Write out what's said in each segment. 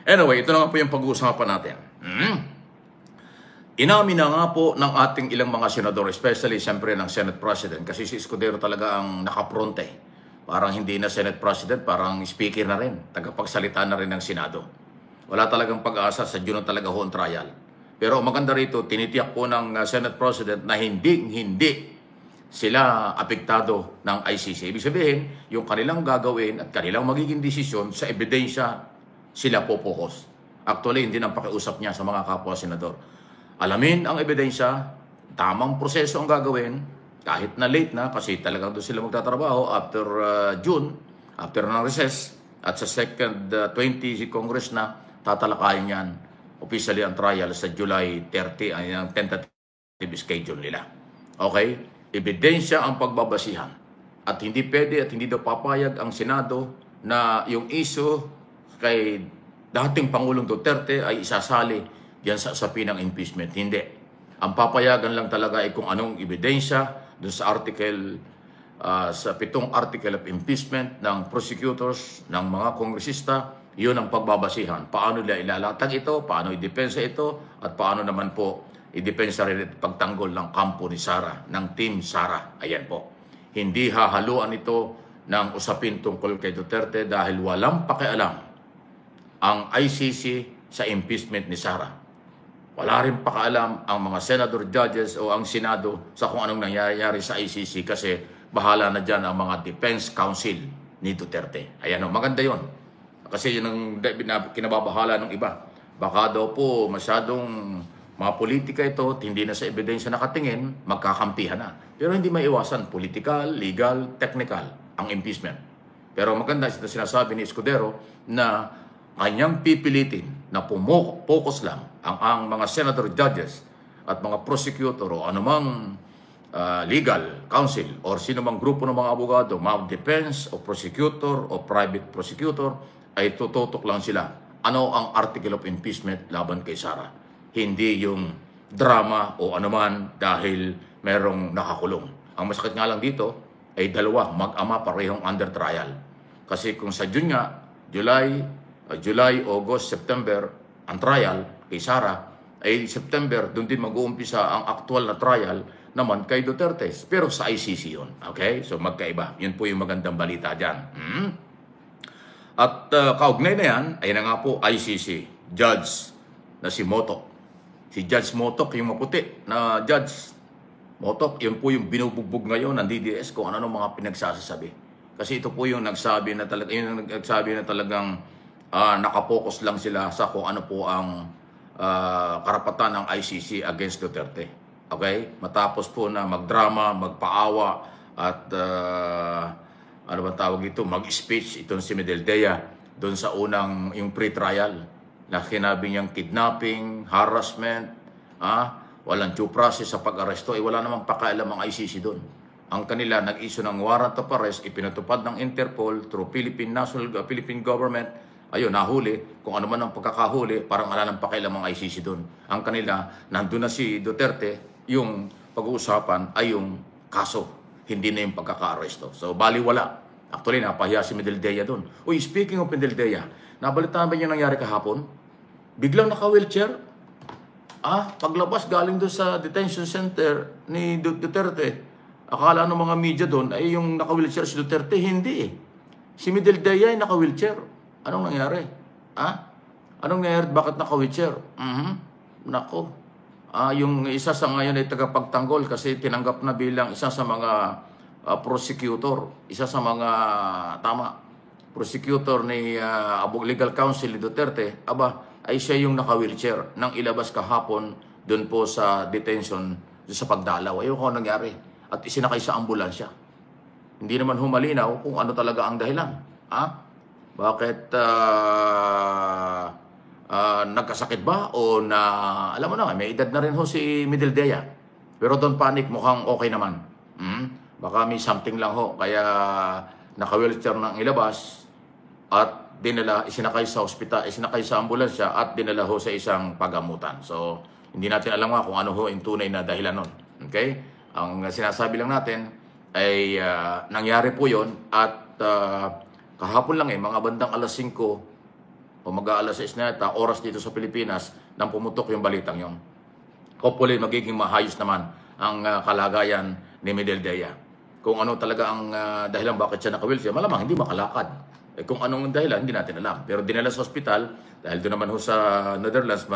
Anyway, ito na nga po yung pag-uusapan natin. Inamin na nga po ng ating ilang mga senador, especially siyempre ng Senate President, kasi si Escudero talaga ang nakapronte. Parang hindi na Senate President, parang speaker na rin, tagapagsalita na rin ng Senado. Wala talagang pag-asa sa June talaga ho ang trial. Pero maganda rito, tinitiyak po ng Senate President na hindi sila apektado ng ICC. Ibig sabihin, yung kanilang gagawin at kanilang magiging desisyon sa ebidensya, sila po focus. Actually, hindi nang pakiusap niya sa mga kapwa senador. Alamin ang ebidensya, tamang proseso ang gagawin, kahit na late na, kasi talagang doon sila magtatrabaho after June, after ng recess, at sa second 20 Congress na, tatalakayin yan officially ang trial sa July 30, ang tentative schedule nila. Okay? Ebidensya ang pagbabasihan. At hindi pwede at hindi daw papayag ang Senado na yung issue kay dating Pangulong Duterte ay isasali yan sa usapin ng impeachment. Hindi. Ang papayagan lang talaga ay kung anong ebidensya doon sa article, sa 7 article of impeachment ng prosecutors, ng mga kongresista, yun ang pagbabasihan. Paano nila ilalatag ito, paano idepensa ito, at paano naman po idepensa rin at pagtanggol ng kampo ni Sara, ng Team Sara. Ayan po. Hindi hahaluan ito ng usapin tungkol kay Duterte dahil walang pakialam ang ICC sa impeachment ni Sara. Wala rin pakialam ang mga senador judges o ang Senado sa kung anong nangyayari sa ICC kasi bahala na dyan ang mga defense counsel ni Duterte. Ayan o, maganda yon. Kasi yun ang kinababahala ng iba. Baka daw po masyadong mga politika ito at hindi na sa ebidensya nakatingin, magkakampihan na. Pero hindi maiwasan, political, legal, technical ang impeachment. Pero maganda ito sinasabi ni Escudero na kanyang pipilitin na focus lang ang mga senator judges at mga prosecutor o anumang legal counsel or sino mang grupo ng mga abogado, mga defense o prosecutor o private prosecutor, ay tututok lang sila. Ano ang article of impeachment laban kay Sara? Hindi yung drama o anuman dahil merong nakakulong. Ang masakit nga lang dito ay dalawa, mag-ama parehong under trial. Kasi kung sa June nga, July, August, September, ang trial kay Sara, ay September, doon din mag-uumpisa ang actual na trial naman kay Duterte. Pero sa ICC yun. Okay? So magkaiba. Yun po yung magandang balita dyan. At kaugnay na yan, ay na nga po ICC, judge na si Motok. Si Judge Motok, yung maputi na Judge Motok, yun po yung binubugbog ngayon ng DDS kung ano mga pinagsasasabi. Kasi ito po yung nagsabi na talagang nakapokus lang sila sa kung ano po ang karapatan ng ICC against Duterte. Okay? Matapos po na magdrama, magpaawa at ano ba tawag ito, mag-speech itong si Medeldea doon sa unang yung pre-trial na sinabi niyang kidnapping, harassment, walang due process sa pag-aresto, wala namang pakialam ang ICC doon. Ang kanila nag-issue ng warrant of arrest, ipinatupad ng Interpol through Philippine government. Ayun, nahuli. Kung ano man ang pagkakahuli, parang wala nang pakialam ang ICC doon. Ang kanila, nandun na si Duterte, yung pag-uusapan ay yung kaso, hindi na yung pagkaka-aresto. So, baliwala. Actually, napahiya si Medeldea doon. Uy, speaking of Medeldea, nabalitaan ba yung nangyari kahapon? Biglang naka-wheelchair. Paglabas galing doon sa detention center ni Duterte, akala ng mga media doon ay yung naka-wheelchair si Duterte. Hindi eh. Si Medeldea ay naka-wheelchair. Anong nangyari? Anong nangyari? Bakit naka-wheelchair? Nako. Yung isa sa ngayon ay tagapagtanggol kasi tinanggap na bilang isa sa mga prosecutor. Isa sa mga, prosecutor ni legal counsel ni Duterte. Ay siya yung naka-wheelchair nang ilabas kahapon doon po sa detention, doon sa pagdalaw. Ayun ko nangyari. At isinakay sa ambulansya. Hindi naman humalinaw kung ano talaga ang dahilan. Bakit nagkasakit ba o na, alam mo na, may edad na rin ho si Medeldea. Pero don't panic, mukhang okay naman. Baka may something lang ho, kaya naka-wheelchair nang ilabas at isinakay sa ospital, isinakay sa ambulansya at dinala ho sa isang pagamutan. So, hindi natin alam nga kung ano ho yung tunay na dahilan nun. Okay? Ang sinasabi lang natin ay nangyari po yon at kahapon lang mga bandang alas 5 o mag-aalas 6 na yata, oras dito sa Pilipinas, nang pumutok yung balitang yon. Hopefully, magiging mahayos naman ang kalagayan ni Medeldea. Kung ano talaga ang dahilan bakit siya naka-wheelchair, malamang hindi makalakad. Kung anong dahilan, hindi natin alam. Pero dinala sa ospital, dahil doon naman ho sa Netherlands,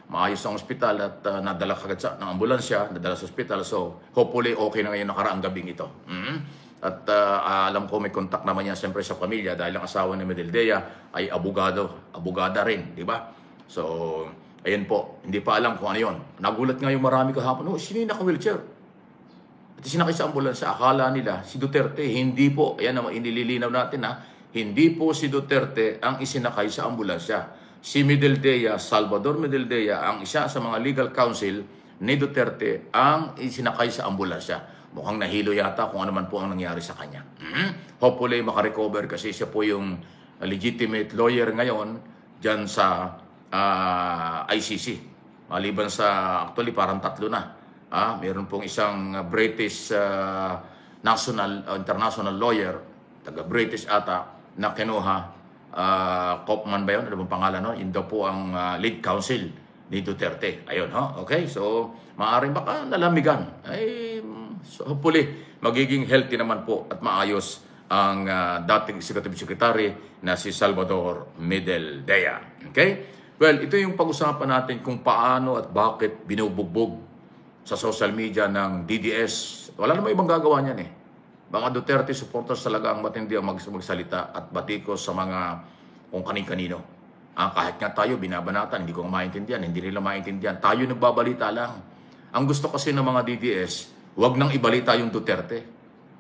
maayos ang ospital at nadala kagad ng ambulansya, nadala sa ospital. So, hopefully, okay na ngayon nakaraang gabing ito. At alam ko may contact naman niya siyempre sa pamilya dahil ang asawa ni Medeldea ay abogada rin, di ba? So, ayan po, hindi pa alam kung ano yun. Nagulat nga yung marami kahapon, sino yung naka-wheelchair? At sinakay sa ambulansya, akala nila si Duterte, hindi po, ayan naman inililinaw natin hindi po si Duterte ang isinakay sa ambulansya. Si Medeldea, Salvador Medeldea, ang isa sa mga legal counsel ni Duterte ang isinakay sa ambulansya. Mukhang nahilo yata kung ano man po ang nangyari sa kanya. Hopefully makarecover kasi siya po yung legitimate lawyer ngayon dyan sa ICC. Maliban sa, actually parang 3 na. Meron pong isang British international lawyer, taga-British ata, na kinuha, Kopman ba yun? Ano bang pangalan? No? Yun daw po ang lead counsel ni Duterte. Ayun, okay? So, maaaring baka nalamigan. So hopefully, magiging healthy naman po at maayos ang dating Executive Secretary na si Salvador Medeldea. Okay? Well, ito yung pag-usapan natin kung paano at bakit binubugbog sa social media ng DDS. Wala namang ibang gagawa niyan Mga Duterte supporters talaga ang matindi ang magsalita at batikos sa mga kung kanin-kanino. Kahit nga tayo binabanatan, hindi ko maintindihan, hindi nila maintindihan. Tayo nagbabalita lang. Ang gusto kasi ng mga DDS, huwag nang ibalita yung Duterte.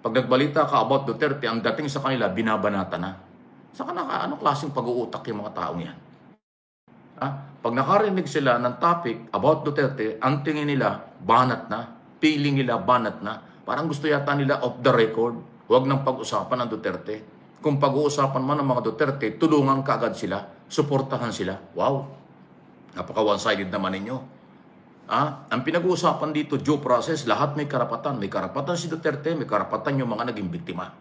Pag nagbalita ka about Duterte, ang dating sa kanila, binabanata na. Saka anong klaseng pag-uutak yung mga taong yan? Pag nakarinig sila ng topic about Duterte, ang tingin nila, banat na. Feeling nila, banat na. Parang gusto yata nila off the record. Huwag nang pag-usapan ng Duterte. Kung pag-uusapan man ng mga Duterte, tulungan ka agad sila. Suportahan sila. Wow! Napaka one-sided naman ninyo. Ang pinag-uusapan dito, due process, lahat may karapatan. May karapatan si Duterte, may karapatan yung mga naging biktima.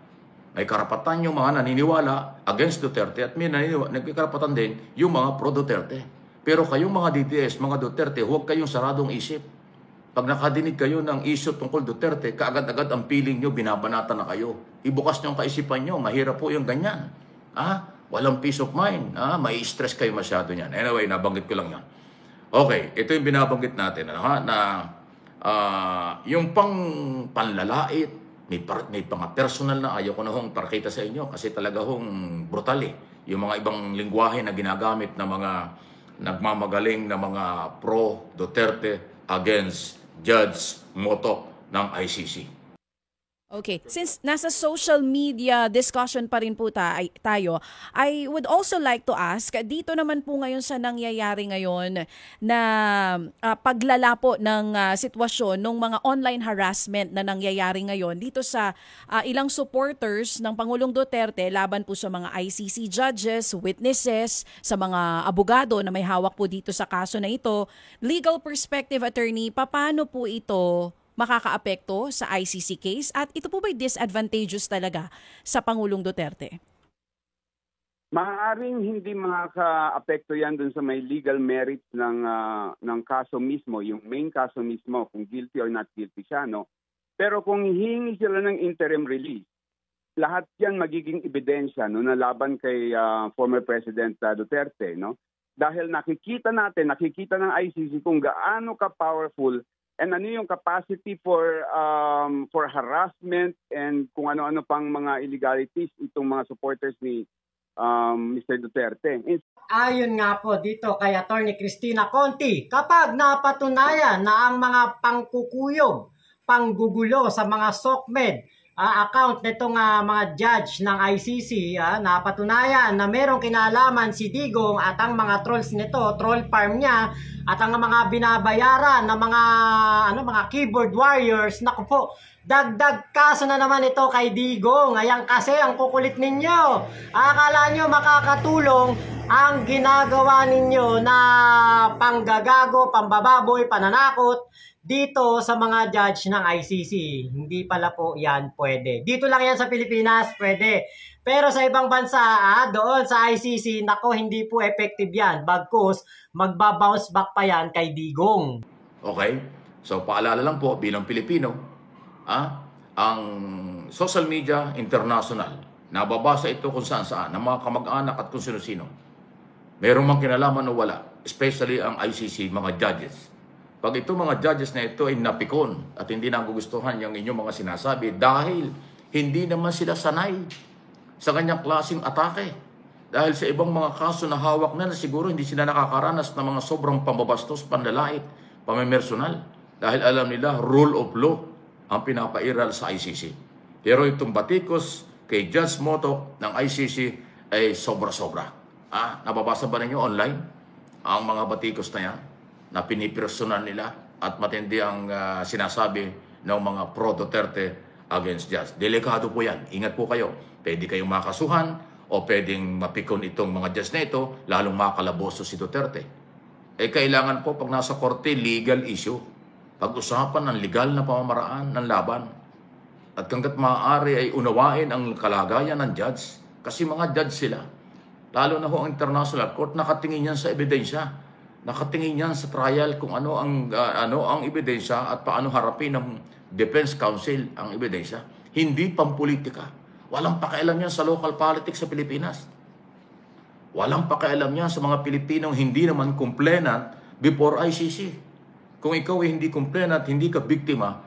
May karapatan yung mga naniniwala against Duterte at may karapatan din yung mga pro-Duterte. Pero kayong mga DDS, mga Duterte, huwag kayong saradong isip. Pag nakadinig kayo ng isyo tungkol Duterte, kaagad-agad ang feeling nyo, binabanata na kayo. Ibukas nyo ang kaisipan nyo, mahirap po yung ganyan. Walang peace of mind. May stress kayo masyado niyan. Anyway, nabanggit ko lang yan. Okay, ito yung binabanggit natin na yung panlalait, may mga personal na ayaw ko na hong pakita sa inyo kasi talaga hong brutal Yung mga ibang lingwahe na ginagamit ng mga nagmamagaling na mga pro-Duterte against Judge Moto ng ICC. Okay, since nasa social media discussion pa rin po tayo, I would also like to ask, dito naman po ngayon sa nangyayari ngayon na paglala po ng sitwasyon ng mga online harassment na nangyayari ngayon dito sa ilang supporters ng Pangulong Duterte laban po sa mga ICC judges, witnesses, sa mga abogado na may hawak po dito sa kaso na ito. Legal perspective attorney, paano po ito makakaapekto sa ICC case at ito po ba'y disadvantageous talaga sa Pangulong Duterte? Maaaring hindi makaka-apekto yan dun sa may legal merits ng kaso mismo, yung main kaso mismo, kung guilty or not guilty siya. No? Pero kung hihingi sila ng interim release, lahat yan magiging ebidensya na laban kay former President Duterte. No? Dahil nakikita ng ICC kung gaano ka-powerful and ano yung capacity for harassment and kung ano-ano pang mga illegalities itong mga supporters ni Mr. Duterte. Ayon nga po dito kay Attorney Cristina Conti, kapag napatunayan na ang mga pangkukuyog, panggugulo sa mga SOCMED account nitong mga judge ng ICC, napatunayan na merong kinalaman si Digong at ang mga trolls nito, troll farm niya, at ang mga binabayaran ng mga keyboard warriors, naku po, dagdag kaso na naman ito kay Digong. Ayan kasi ang kukulit ninyo. Akala nyo makakatulong ang ginagawa ninyo na panggagago, pambababoy, pananakot dito sa mga judge ng ICC. Hindi pala po yan pwede. Dito lang yan sa Pilipinas pwede. Pero sa ibang bansa, doon sa ICC, nako, hindi po effective yan. Bagkus, magbabounce back pa yan kay Digong. Okay? So, paalala lang po, bilang Pilipino, ang social media international, nababasa ito kung saan-saan, ng mga kamag-anak at kung sino-sino. Merong mang kinalaman o wala, especially ang ICC, mga judges. Pag ito mga judges na ito ay napikon at hindi nagugustuhan yung inyong mga sinasabi dahil hindi naman sila sanay sa kanyang klaseng atake. Dahil sa ibang mga kaso na hawak na siguro hindi sila nakakaranas ng mga sobrang pambabastos, panlalait, pamimersonal. Dahil alam nila, rule of law ang pinapairal sa ICC. Pero itong batikos kay Judge Motok ng ICC ay sobra-sobra. Nababasa ba ninyo online ang mga batikos na yan na pinipersonan nila at matindi ang sinasabi ng mga pro-Duterte against Judge. Delikado po yan. Ingat po kayo. Pwede kayong makasuhan o pwedeng mapikon itong mga judge na ito, lalong makalaboso si Duterte. Kailangan po pag nasa korte, legal issue. Pag-usapan ng legal na pamamaraan ng laban. At hanggat maaari ay unawain ang kalagayan ng judge. Kasi mga judge sila. Lalo na ho ang international court, nakatingin yan sa ebidensya. Nakatingin yan sa trial kung ano ang ebidensya at paano harapin ng defense counsel ang ebidensya. Hindi pampolitika. Walang pakialam yan sa local politics sa Pilipinas. Walang pakialam yan sa mga Pilipinong hindi naman complainant before ICC. Kung ikaw ay hindi complainant, hindi ka biktima,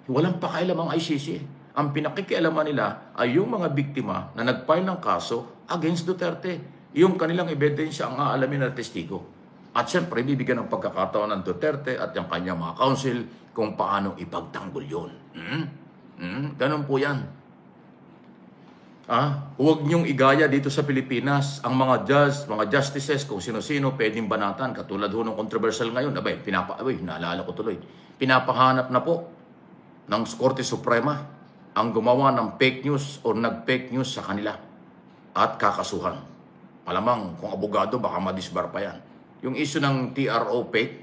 walang pakialam ang ICC. Ang pinakikialaman nila ay yung mga biktima na nag-file ng kaso against Duterte. Yung kanilang ebidensya ang aalamin ng testigo. At siyempre, bibigyan ng pagkakataon ng Duterte at yung kanyang mga counsel kung paano ipagtanggol yun. Ganun po yan. Huwag niyong igaya dito sa Pilipinas ang mga judge, mga justices, kung sino-sino pwedeng banatan. Katulad ho ng controversial ngayon. Naalala ko tuloy. Pinapahanap na po ng Korte Suprema ang gumawa ng fake news o nag-fake news sa kanila at kakasuhan. Malamang kung abogado, baka madisbar pa yan. Yung issue ng TRO fake,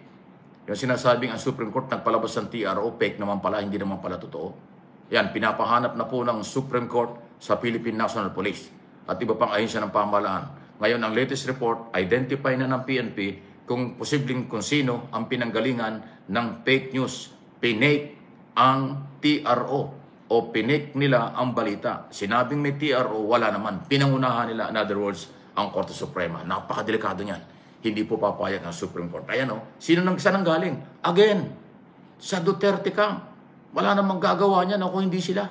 yung sinasabing ang Supreme Court nagpalabas ng TRO fake naman pala, hindi naman pala totoo. Yan, pinapahanap na po ng Supreme Court sa Philippine National Police at iba pang ahensya ng pamahalaan. Ngayon, ang latest report, identify na ng PNP kung posibleng kung sino ang pinanggalingan ng fake news. Pinake ang TRO o pinake nila ang balita. Sinabing may TRO, wala naman. Pinangunahan nila, in other words, ang Korte Suprema. Napakadelikado niyan. Hindi po papayag ang Supreme Court. Ayan saan ang galing? Again, sa Duterte camp. Wala namang gagawa niyan kung hindi sila.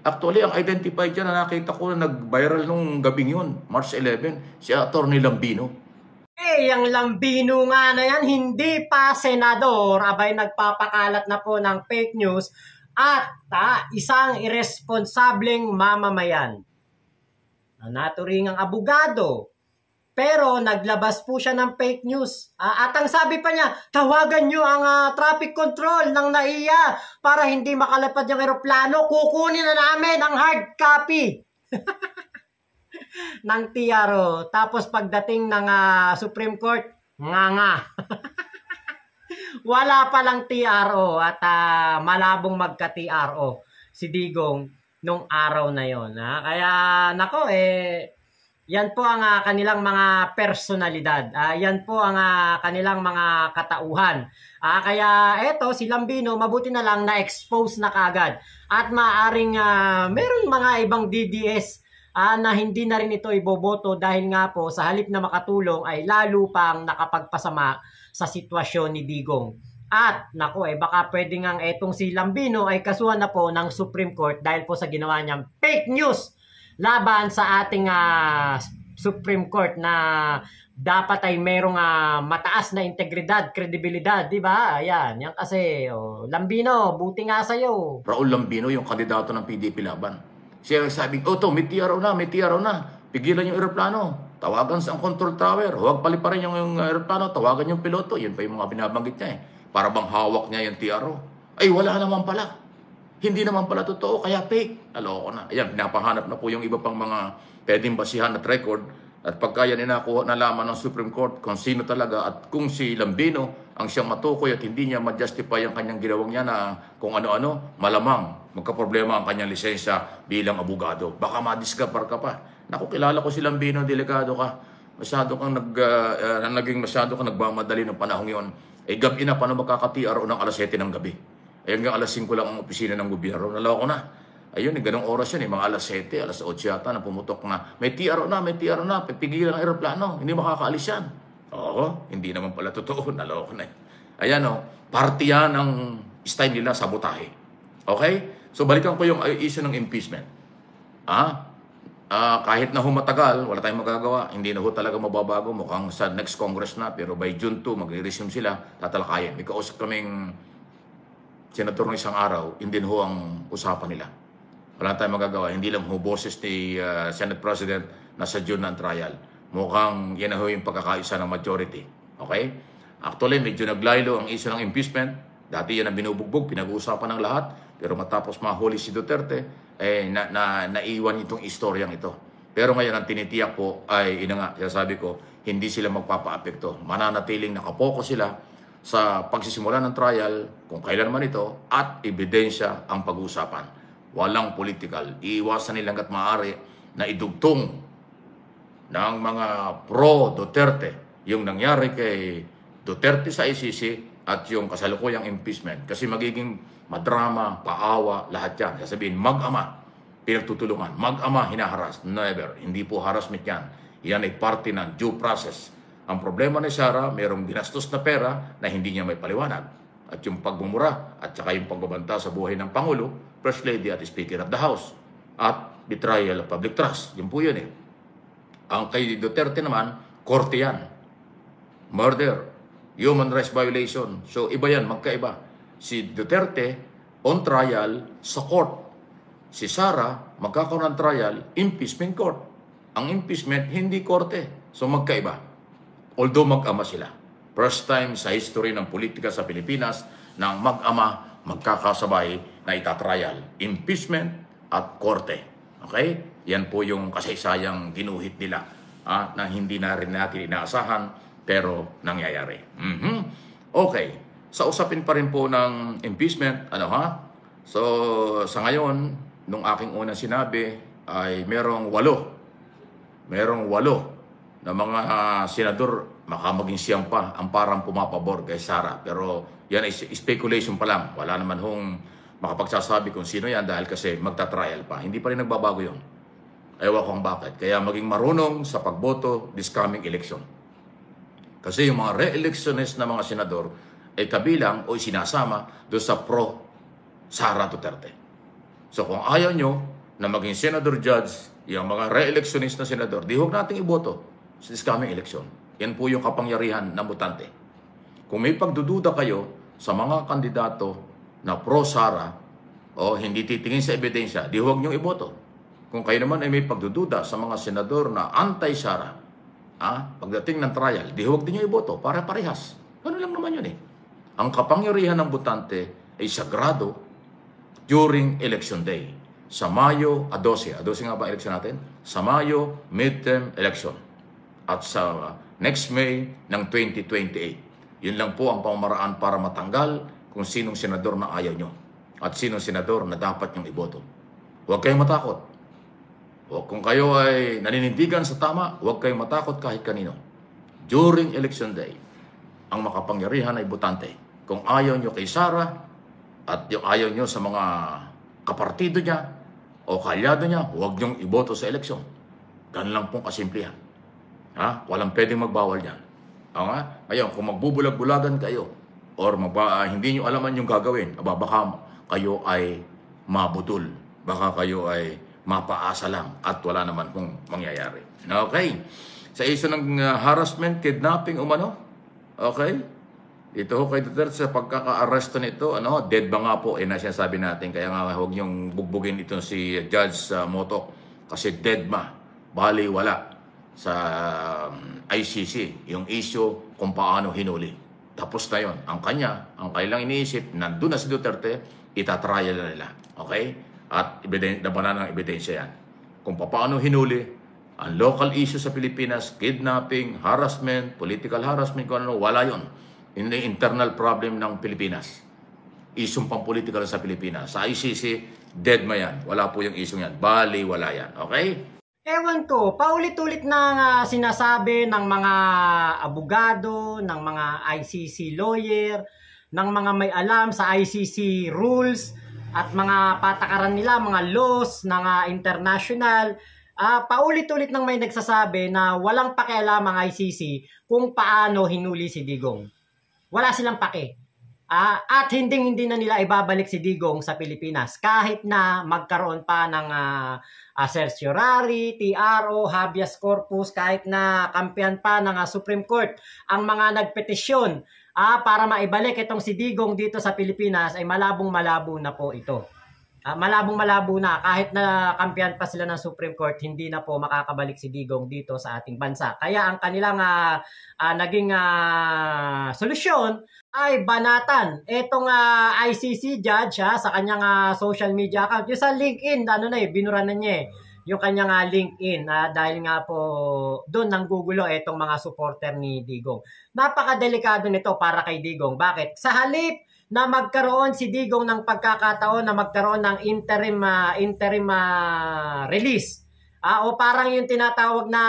Actually, ang identified dyan na nakita ko na nag-viral nung gabing yun, March 11, si Atty. Lambino. Ang Lambino nga na yan, hindi pa senador, abay nagpapakalat na po ng fake news at isang irresponsableng mamamayan. Naturing ang abogado, pero naglabas po siya ng fake news. At ang sabi pa niya, tawagan nyo ang traffic control ng NAIA para hindi makalapad yung eroplano. Kukunin na namin ang hard copy ng TRO. Tapos pagdating ng Supreme Court, nga. Wala palang TRO at malabong magka-TRO si Digong nung araw na yon. Kaya nako yan po ang kanilang mga personalidad. Yan po ang kanilang mga katauhan. Kaya eto, si Lambino, mabuti na lang na-expose na kagad. At maaring meron mga ibang DDS na hindi na rin ito iboboto dahil nga po sa halip na makatulong ay lalo pang nakapagpasama sa sitwasyon ni Digong. At nako baka pwede nga etong si Lambino ay kasuhan na po ng Supreme Court dahil po sa ginawa niyang fake news laban sa ating Supreme Court na dapat ay merong mataas na integridad, kredibilidad, di ba? Ayan, yan kasi, Lambino, buti nga sa'yo. Raul Lambino, yung kandidato ng PDP laban. Siya sabi, may TRO na. Pigilan yung aeroplano. Tawagan sa control tower. Huwag paliparin yung aeroplano. Tawagan yung piloto. Yan pa yung mga binabanggit niya Para bang hawak niya yung TRO. Ay, wala naman pala. Hindi naman pala totoo, kaya fake. Aloko na. Ayan, pinapahanap na po yung iba pang mga pwedeng basihan at record. At pagka yan inakuha na laman ng Supreme Court kung sino talaga at kung si Lambino ang siyang matukoy at hindi niya ma-justify ang kanyang ginawang niya na kung ano-ano, malamang magkaproblema ang kanyang lisensya bilang abogado. Baka madiscover ka pa. Naku, kilala ko si Lambino, delikado ka. Masyado kang masyado kang nagmamadali ng panahong yon. Eh, gabi na, paano magkaka-TRO ng alas 7 ng gabi? Eh, hanggang alas 5 lang ang opisina ng gobyerno. Naloko na. Ayun, ganong oras yun, mga alas 7, alas 8 yata na pumutok na. May TRO na, pipigilan ang aeroplano. Hindi makakaalis yan. Oo, hindi naman pala totoo. Naloko na. Ayan, party yan ang style nila, sabotahe. Okay? So, balikan ko yung issue ng impeachment. Kahit na humatagal, wala tayong magagawa. Hindi na ho talaga mababago. Mukhang sa next Congress na, pero by June 2, magre-resume sila, tatalakayin. May kausap kaming senador ng isang araw, hindi ho ang usapan nila. Wala tayong magagawa. Hindi lang ho boses ni Senate President na sa June ng trial. Mukhang yan na ho yung pagkakaisa ng majority. Okay? Actually, medyo naglaylo ang issue ng impeachment. Dati yan ang binubugbog, pinag-uusapan ng lahat. Pero matapos mahuli si Duterte, naiwan itong istoryang ito. Pero ngayon, ang tinitiyak po ay, sabi ko, hindi sila magpapa-apekto. Mananatiling nakapokus sila sa pagsisimula ng trial, kung kailan man ito, at ebidensya ang pag-uusapan. Walang political. Iiwasan nilang at maaari na idugtong ng mga pro-Duterte yung nangyari kay Duterte sa ICC at yung kasalukuyang impeachment. Kasi magiging madrama, paawa, lahat yan. Sasabihin, mag-ama, pinagtutulungan. Mag-ama, hinaharas. Never. Hindi po harassment yan. Yan ay parte ng due process. Ang problema ni Sara, mayroong ginastos na pera na hindi niya may paliwanag. At yung pagmumura at saka yung pagbabanta sa buhay ng Pangulo, First Lady at Speaker of the House. At betrayal of public trust. Yun po yun eh. Ang kay Duterte naman, korte yan. Murder. Human rights violation. So iba yan, magkaiba. Si Duterte, on trial sa court. Si Sara, magkakaroon ng trial, impeachment court. Ang impeachment, hindi korte. So magkaiba. Although mag-ama sila. First time sa history ng politika sa Pilipinas na mag-ama magkakasabay na itatrial. Impeachment at korte. Okay? Yan po yung kasaysayang ginuhit nila na hindi na rin natin inaasahan pero nangyayari. Okay. Sa usapin pa rin po ng impeachment, So, sa ngayon, nung aking unang sinabi, ay merong 8 na mga senador, makamaging siyang pa, ang parang pumapabor kay Sara. Pero yan ay speculation pa lang. Wala naman hong makapagsasabi kung sino yan dahil kasi magta-trial pa. Hindi pa rin nagbabago yun. Ewan kung bakit. Kaya maging marunong sa pagboto this coming election. Kasi yung mga re-electionist na mga senador ay kabilang o sinasama doon sa pro-Sara Duterte. So kung ayaw nyo na maging senador judge, yung mga re-electionist na senador, di huwag nating iboto sa this coming election. Yan po yung kapangyarihan ng botante. Kung may pagdududa kayo sa mga kandidato na pro-Sara o hindi titingin sa ebidensya, di huwag nyo iboto. Kung kayo naman ay may pagdududa sa mga senador na anti-Sara, pagdating ng trial, di huwag din nyo iboto para parehas. Ano lang naman yun eh. Ang kapangyarihan ng botante ay sagrado during election day. Sa Mayo 12. 12 nga ba ang election natin? Sa Mayo, midterm election. At sa next May ng 2028. Yun lang po ang pamamaraan para matanggal kung sinong senador na ayaw nyo. At sinong senador na dapat nyong iboto. Huwag kayong matakot. O kung kayo ay naninindigan sa tama, huwag kayong matakot kahit kanino. During election day, ang makapangyarihan ay botante. Kung ayaw nyo kay Sara at yung ayaw nyo sa mga kapartido niya o kalyado niya, huwag nyong iboto sa eleksyon. Ganun lang pong kasimplihan. Walang pwedeng magbawal yan. Ngayon, kung magbubulag-bulagan kayo or hindi nyo alaman yung gagawin, baka kayo ay mabutol. Baka kayo ay mapaasa lang at wala naman pong mangyayari. Okay. Sa issue ng harassment, kidnapping, okay. Ito ho kay Duterte sa pagkaka-arresto nito, dead ba nga po, na sinasabi natin. Kaya nga huwag niyong bugbugin ito si Judge Motok kasi dead ma, bali wala sa ICC. Yung issue kung paano hinuli. Tapos na yun. Ang kailang iniisip, nandun na si Duterte, itatrial na nila. Okay? At nabanan ng ebidensya yan. Kung paano hinuli, ang local issue sa Pilipinas, kidnapping, harassment, political harassment, kung ano, wala yun. Hindi internal problem ng Pilipinas. isyong pampolitikal sa Pilipinas. Sa ICC, dead ma yan. Wala po yung isyong yan. Bali, wala yan. Okay? Ewan ko, paulit-ulit na sinasabi ng mga abogado, ng mga ICC lawyer, ng mga may alam sa ICC rules at mga patakaran nila, mga laws ng international. Paulit-ulit nang may nagsasabi na walang pakialam ang ICC kung paano hinuli si Digong. Wala silang pake. At hindi na nila ibabalik si Digong sa Pilipinas kahit na magkaroon pa ng certiorari, TRO, habeas corpus, kahit na kampiyan pa ng Supreme Court ang mga nagpetisyon para maibalik itong si Digong dito sa Pilipinas, ay malabong-malabo na po ito. Malabong-malabo na kahit na kampiyan pa sila ng Supreme Court, hindi na po makakabalik si Digong dito sa ating bansa. Kaya ang kanilang naging solusyon ay banatan itong ICC judge sa kanyang social media account. Yung sa LinkedIn, binura na niya yung kanyang LinkedIn dahil nga po doon nanggugulo itong mga supporter ni Digong. Napakadelikado nito para kay Digong. Bakit? Sa halip na magkaroon si Digong ng pagkakataon na magkaroon ng interim release. O parang yung tinatawag na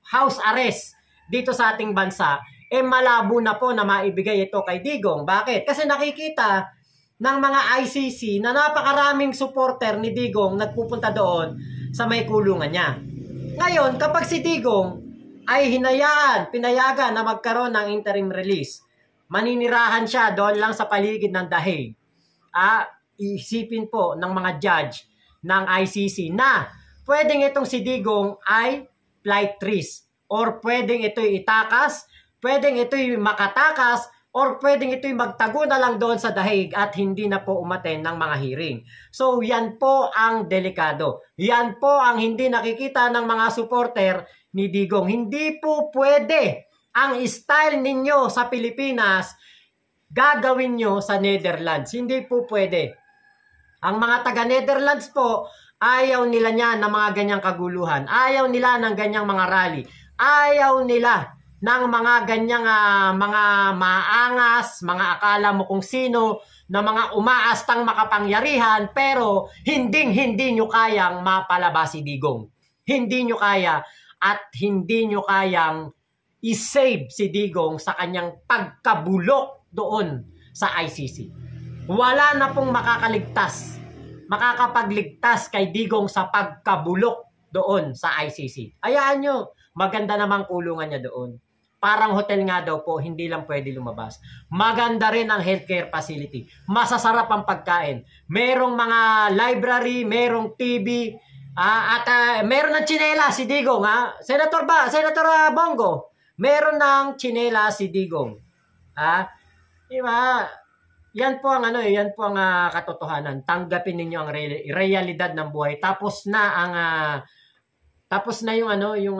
house arrest dito sa ating bansa, malabo na po na maibigay ito kay Digong. Bakit? Kasi nakikita ng mga ICC na napakaraming supporter ni Digong nagpupunta doon sa may kulungan niya. Ngayon, kapag si Digong ay pinayagan na magkaroon ng interim release, maninirahan siya doon lang sa paligid ng dahig. Isipin po ng mga judge ng ICC na pwedeng itong si Digong ay flight risk, or pwedeng ito'y itakas, pwedeng ito'y makatakas, or pwedeng ito'y magtago na lang doon sa dahig at hindi na po umaten ng mga hearing. So yan po ang delikado. Yan po ang hindi nakikita ng mga supporter ni Digong. Hindi po pwede ang style ninyo sa Pilipinas, gagawin nyo sa Netherlands. Hindi po pwede. Ang mga taga-Netherlands po, ayaw nila niyan ng mga ganyang kaguluhan. Ayaw nila ng ganyang mga rally. Ayaw nila ng mga ganyang mga maangas, mga akala mo kung sino, na mga umaastang makapangyarihan, pero hindi nyo kayang mapalabas si Digong. Hindi nyo kaya at hindi nyo kayang i-save si Digong sa kanyang pagkabulok doon sa ICC. Wala na pong makakapagligtas kay Digong sa pagkabulok doon sa ICC. Hayaan nyo, maganda namang kulungan niya doon. Parang hotel nga daw po, hindi lang pwede lumabas. Maganda rin ang healthcare facility. Masasarap ang pagkain. Merong mga library, merong TV, at meron ng tsinela si Digong. Senator Bongo, meron ng tsinela si Digong. Diba? Yan po ang katotohanan. Tanggapin ninyo ang realidad ng buhay. Tapos na yung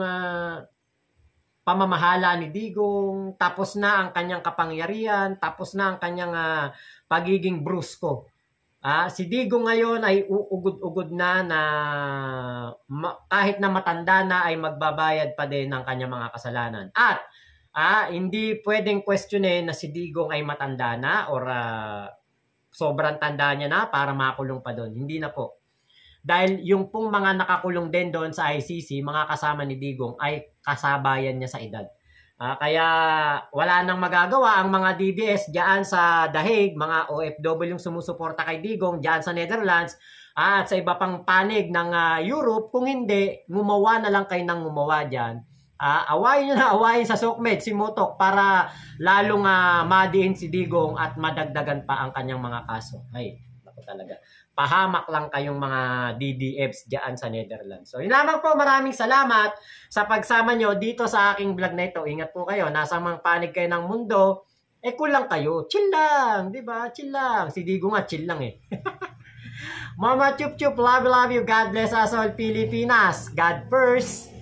pamamahala ni Digong, tapos na ang kanyang kapangyarihan, tapos na ang kanyang pagiging brusko. Si Digong ngayon ay uugod-ugod na kahit na matanda na ay magbabayad pa din ng kanyang mga kasalanan. At hindi pwedeng questionin na si Digong ay matanda na or sobrang tanda niya na para makulong pa doon. Hindi na po. Dahil yung pong mga nakakulong din doon sa ICC, mga kasama ni Digong ay kasabayan niya sa edad. Kaya wala nang magagawa ang mga DDS diyan sa dahig, mga OFW yung sumusuporta kay Digong diyan sa Netherlands at sa iba pang panig ng Europe, kung hindi, ngumawa na lang kayo ng ngumawa diyan. Awayin sa SOCMED si Motok para lalong madiin si Digong at madagdagan pa ang kanyang mga kaso. Ay, naku talaga. Pahamak lang kayong mga DDFs diyan sa Netherlands. So, yun lamang po, maraming salamat sa pagsama nyo dito sa aking vlog na ito. Ingat po kayo, nasa mga panig kayo ng mundo, cool lang kayo. Chill lang, di ba? Chill lang. Si Digong nga, chill lang Mama Chup Chup, love you. God bless us all, Pilipinas. God first.